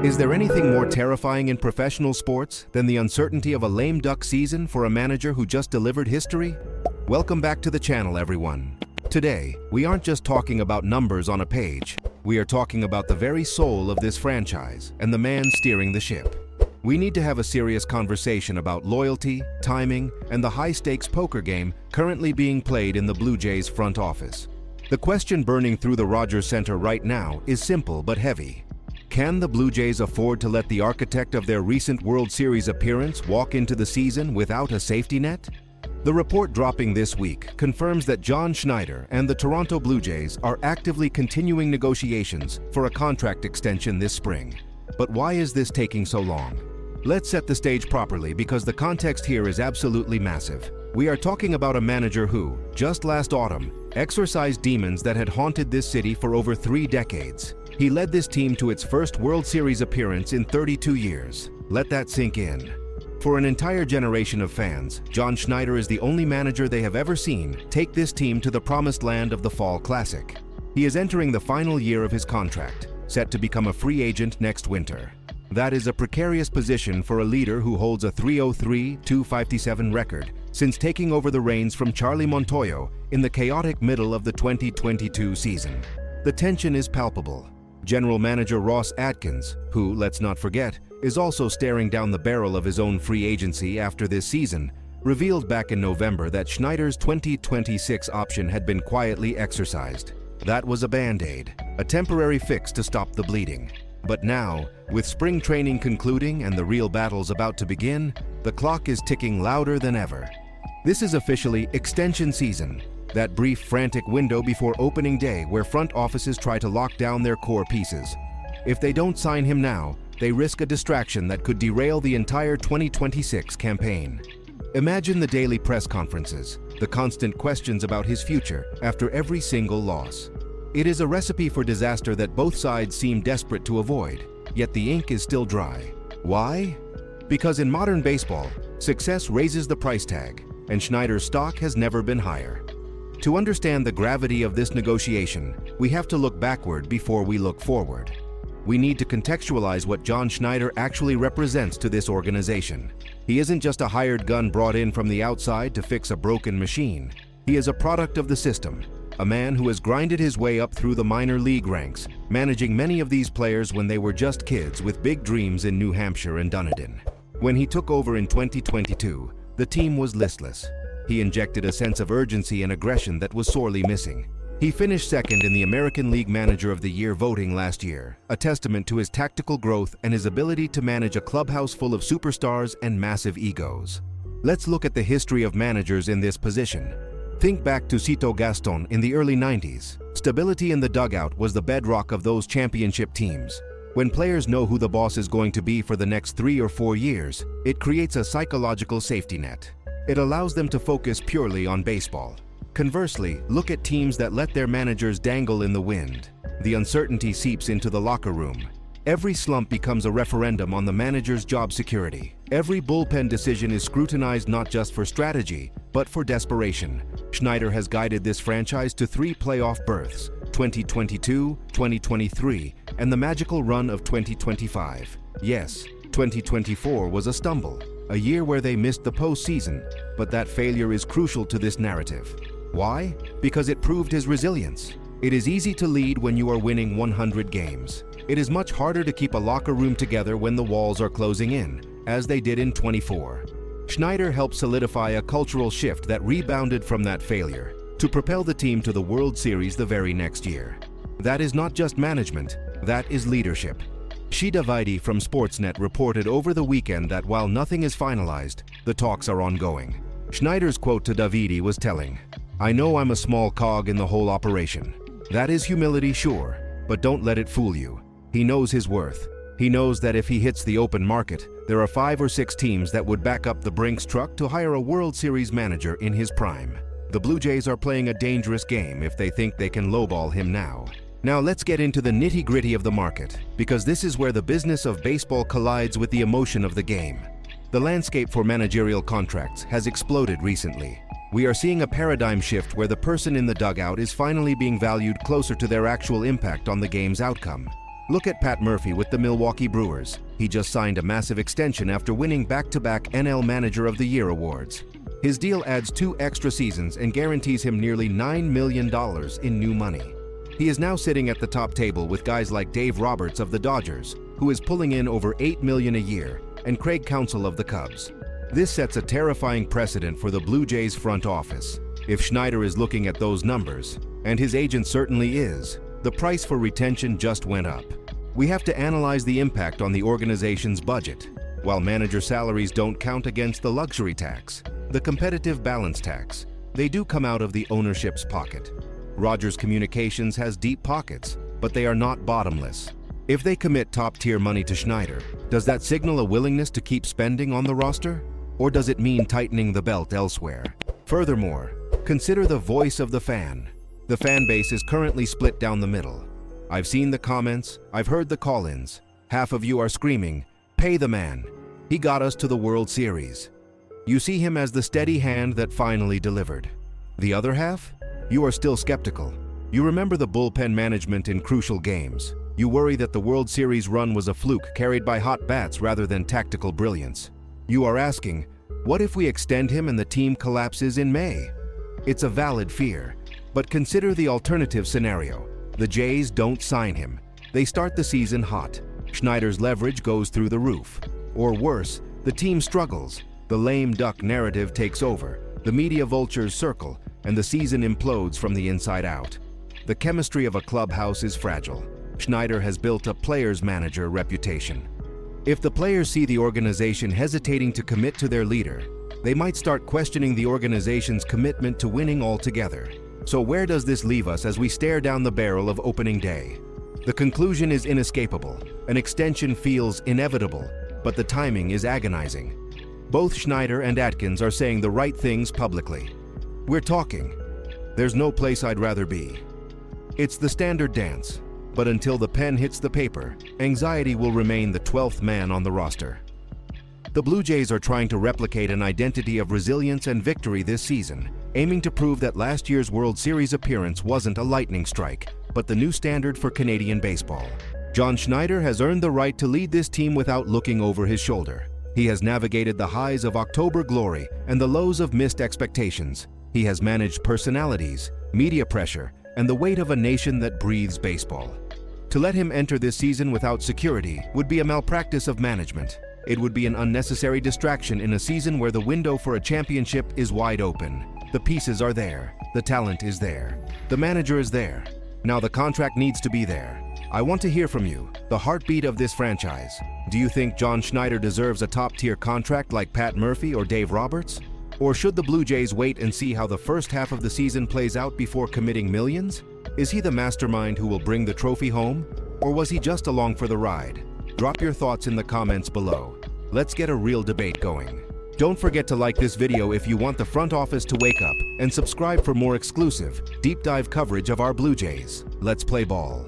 Is there anything more terrifying in professional sports than the uncertainty of a lame duck season for a manager who just delivered history? Welcome back to the channel, everyone. Today, we aren't just talking about numbers on a page. We are talking about the very soul of this franchise and the man steering the ship. We need to have a serious conversation about loyalty, timing, and the high-stakes poker game currently being played in the Blue Jays front office. The question burning through the Rogers Center right now is simple but heavy. Can the Blue Jays afford to let the architect of their recent World Series appearance walk into the season without a safety net? The report dropping this week confirms that John Schneider and the Toronto Blue Jays are actively continuing negotiations for a contract extension this spring. But why is this taking so long? Let's set the stage properly because the context here is absolutely massive. We are talking about a manager who, just last autumn, exorcised demons that had haunted this city for over 3 decades. He led this team to its first World Series appearance in 32 years. Let that sink in. For an entire generation of fans, John Schneider is the only manager they have ever seen take this team to the promised land of the Fall Classic. He is entering the final year of his contract, set to become a free agent next winter. That is a precarious position for a leader who holds a .303-257 record since taking over the reins from Charlie Montoyo in the chaotic middle of the 2022 season. The tension is palpable. General Manager Ross Atkins, who, let's not forget, is also staring down the barrel of his own free agency after this season, revealed back in November that Schneider's 2026 option had been quietly exercised. That was a band-aid, a temporary fix to stop the bleeding. But now, with spring training concluding and the real battles about to begin, the clock is ticking louder than ever. This is officially extension season, that brief frantic window before opening day where front offices try to lock down their core pieces. If they don't sign him now, they risk a distraction that could derail the entire 2026 campaign. Imagine the daily press conferences, the constant questions about his future after every single loss. It is a recipe for disaster that both sides seem desperate to avoid, yet the ink is still dry. Why? Because in modern baseball, success raises the price tag, and Schneider's stock has never been higher. To understand the gravity of this negotiation, we have to look backward before we look forward. We need to contextualize what John Schneider actually represents to this organization. He isn't just a hired gun brought in from the outside to fix a broken machine. He is a product of the system, a man who has grinded his way up through the minor league ranks, managing many of these players when they were just kids with big dreams in New Hampshire and Dunedin. When he took over in 2022, the team was listless. He injected a sense of urgency and aggression that was sorely missing. He finished second in the American League Manager of the Year voting last year, a testament to his tactical growth and his ability to manage a clubhouse full of superstars and massive egos. Let's look at the history of managers in this position. Think back to Cito Gaston in the early 90s. Stability in the dugout was the bedrock of those championship teams. When players know who the boss is going to be for the next 3 or 4 years, it creates a psychological safety net. It allows them to focus purely on baseball. Conversely, look at teams that let their managers dangle in the wind. The uncertainty seeps into the locker room. Every slump becomes a referendum on the manager's job security. Every bullpen decision is scrutinized not just for strategy, but for desperation. Schneider has guided this franchise to 3 playoff berths, 2022, 2023, and the magical run of 2025. Yes, 2024 was a stumble, a year where they missed the postseason, but that failure is crucial to this narrative. Why? Because it proved his resilience. It is easy to lead when you are winning 100 games. It is much harder to keep a locker room together when the walls are closing in, as they did in 24. Schneider helped solidify a cultural shift that rebounded from that failure to propel the team to the World Series the very next year. That is not just management, that is leadership. Shida Vaidi from Sportsnet reported over the weekend that while nothing is finalized, the talks are ongoing. Schneider's quote to Davidi was telling, "I know I'm a small cog in the whole operation. That is humility, sure, but don't let it fool you. He knows his worth. He knows that if he hits the open market, there are 5 or 6 teams that would back up the Brinks truck to hire a World Series manager in his prime. The Blue Jays are playing a dangerous game if they think they can lowball him now." Now let's get into the nitty-gritty of the market, because this is where the business of baseball collides with the emotion of the game. The landscape for managerial contracts has exploded recently. We are seeing a paradigm shift where the person in the dugout is finally being valued closer to their actual impact on the game's outcome. Look at Pat Murphy with the Milwaukee Brewers. He just signed a massive extension after winning back-to-back NL Manager of the Year awards. His deal adds 2 extra seasons and guarantees him nearly $9 million in new money. He is now sitting at the top table with guys like Dave Roberts of the Dodgers, who is pulling in over $8 million a year, and Craig Counsell of the Cubs. This sets a terrifying precedent for the Blue Jays front office. If Schneider is looking at those numbers, and his agent certainly is, the price for retention just went up. We have to analyze the impact on the organization's budget. While manager salaries don't count against the luxury tax, the competitive balance tax, they do come out of the ownership's pocket. Rogers Communications has deep pockets, but they are not bottomless. If they commit top-tier money to Schneider, does that signal a willingness to keep spending on the roster? Or does it mean tightening the belt elsewhere? Furthermore, consider the voice of the fan. The fan base is currently split down the middle. I've seen the comments, I've heard the call-ins. Half of you are screaming, "Pay the man. He got us to the World Series." You see him as the steady hand that finally delivered. The other half? You are still skeptical. You remember the bullpen management in crucial games. You worry that the World Series run was a fluke carried by hot bats rather than tactical brilliance. You are asking, what if we extend him and the team collapses in May? It's a valid fear, but consider the alternative scenario. The Jays don't sign him. They start the season hot. Schneider's leverage goes through the roof. Or worse, the team struggles. The lame duck narrative takes over. The media vultures circle, and the season implodes from the inside out. The chemistry of a clubhouse is fragile. Schneider has built a player's manager reputation. If the players see the organization hesitating to commit to their leader, they might start questioning the organization's commitment to winning altogether. So where does this leave us as we stare down the barrel of opening day? The conclusion is inescapable. An extension feels inevitable, but the timing is agonizing. Both Schneider and Atkins are saying the right things publicly. We're talking. There's no place I'd rather be. It's the standard dance, but until the pen hits the paper, anxiety will remain the 12th man on the roster. The Blue Jays are trying to replicate an identity of resilience and victory this season, aiming to prove that last year's World Series appearance wasn't a lightning strike, but the new standard for Canadian baseball. John Schneider has earned the right to lead this team without looking over his shoulder. He has navigated the highs of October glory and the lows of missed expectations. He has managed personalities, media pressure, and the weight of a nation that breathes baseball. To let him enter this season without security would be a malpractice of management. It would be an unnecessary distraction in a season where the window for a championship is wide open. The pieces are there. The talent is there. The manager is there. Now the contract needs to be there. I want to hear from you, the heartbeat of this franchise. Do you think John Schneider deserves a top-tier contract like Pat Murphy or Dave Roberts? Or should the Blue Jays wait and see how the first half of the season plays out before committing millions? Is he the mastermind who will bring the trophy home? Or was he just along for the ride? Drop your thoughts in the comments below. Let's get a real debate going. Don't forget to like this video if you want the front office to wake up, and subscribe for more exclusive, deep dive coverage of our Blue Jays. Let's play ball.